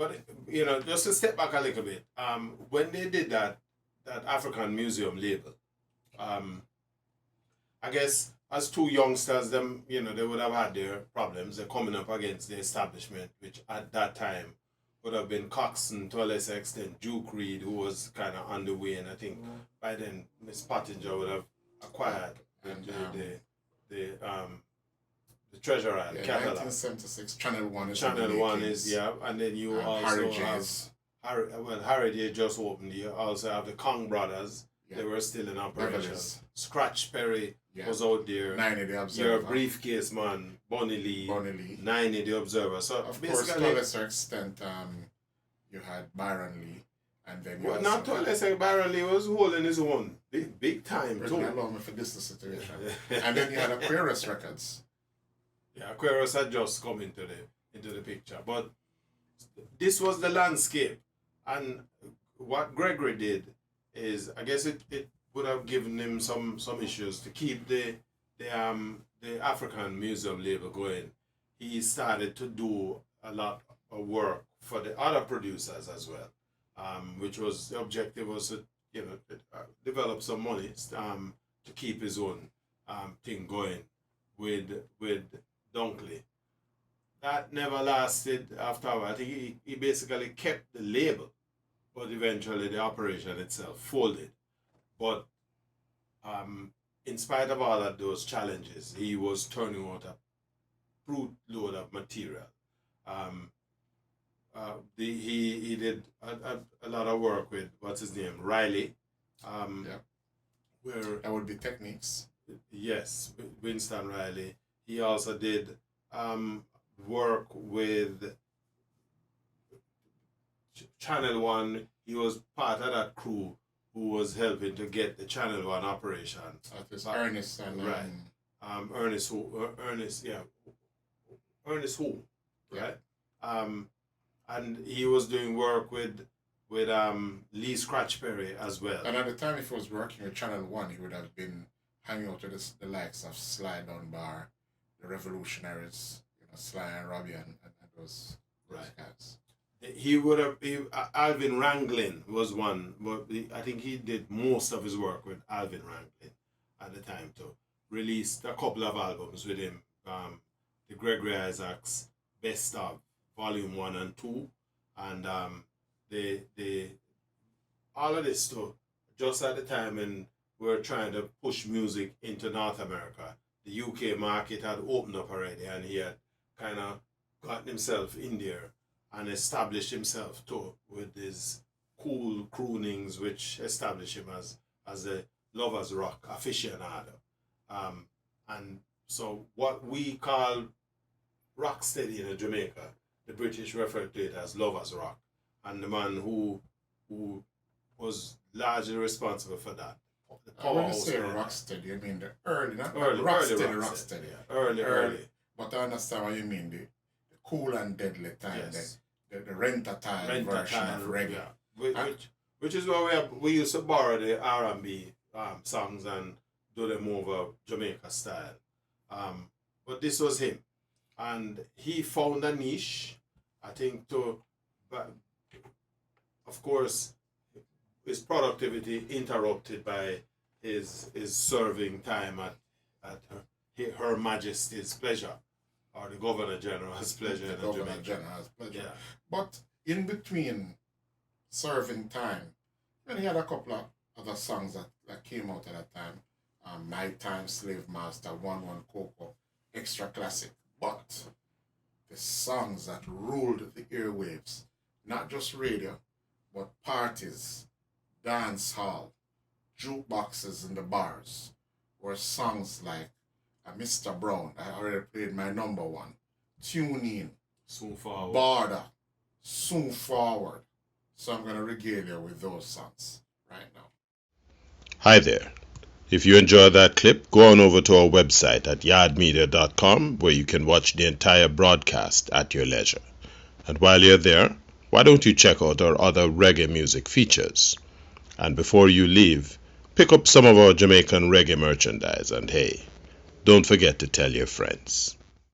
But you know, just to step back a little bit, when they did that African Museum label, um, I guess as two youngsters, them you know they would have had their problems. They're coming up against the establishment, which at that time would have been Coxon to a lesser extent, Duke Reed, who was kind of on the way, and I think by then Miss Pottinger would have acquired And the Treasure Isle yeah, catalog. 1976, Channel 1 is Channel One is and then you also Harry have J's. Harry J just opened. You also have the Kong Brothers. Yeah. They were still in operation. Beverly's. Scratch Perry Yeah. was out there. 90 The Your Observer. Briefcase Man, Bonnie Lee, Bonnie Lee. 90 The Observer. So Of course, to a basically, lesser extent, you had Byron Lee, and then you well, also not to let's say Byron Lee was holding his own big time Bring too. along for this situation. And then you had Aquarius Records. Yeah, Aquarius had just come into the picture, but this was the landscape, and what Gregory did is, I guess it would have given him some issues to keep the African Museum label going. He started to do a lot of work for the other producers as well, which was the objective was to develop some money to keep his own thing going with Dunkley. That never lasted after. I think he basically kept the label, but eventually the operation itself folded. But in spite of all of those challenges, he was turning out a brute load of material. He did a lot of work with what's his name, Riley. Where That would be Techniques. yes, Winston Riley. He also did work with Channel One. He was part of that crew who was helping to get the Channel One operation. That is Ernest and Right. Ernest Who, right? And he was doing work with Lee Scratch Perry as well. And at the time, if he was working with Channel 1, he would have been hanging out with the likes of Sly Dunbar, the Revolutionaries, Sly and Robbie, and those guys. He would have. Alvin Ranglin was one, but I think he did most of his work with Alvin Ranglin at the time to release a couple of albums with him. The Gregory Isaacs Best of Volume 1 and 2, and the all of this too. Just at the time when we were trying to push music into North America, the UK market had opened up already, and he had kind of gotten himself in there and established himself too with his cool croonings, which established him as a lovers rock aficionado. And so what we call rocksteady in Jamaica, the British referred to it as lovers rock, and the man who was largely responsible for that. When you say rocksteady, you mean the early, not Early rocksteady. Yeah. Early. But I understand what you mean, the cool and deadly time, Yes. the rent-a-time version of reggae. Yeah. Which is why we used to borrow the R&B songs and do them over Jamaica style. But this was him. And he found a niche, I think, but of course, his productivity interrupted by his serving time at Her Majesty's pleasure, or the Governor General's pleasure. The Governor General's pleasure. Yeah. But in between serving time, and he had a couple of other songs that came out at that time. Nighttime Slave Master, 1-1 Coco, Extra Classic. But the songs that ruled the airwaves, not just radio, but parties, dance hall, jukeboxes in the bars, were songs like Mr. Brown, I already played my number one, Tune In, Soon Forward. Border, Soon Forward. So I'm going to regale you with those songs right now. Hi there. If you enjoyed that clip, go on over to our website at yardmedia.com, where you can watch the entire broadcast at your leisure. And while you're there, why don't you check out our other reggae music features? And before you leave, pick up some of our Jamaican reggae merchandise, and hey, don't forget to tell your friends.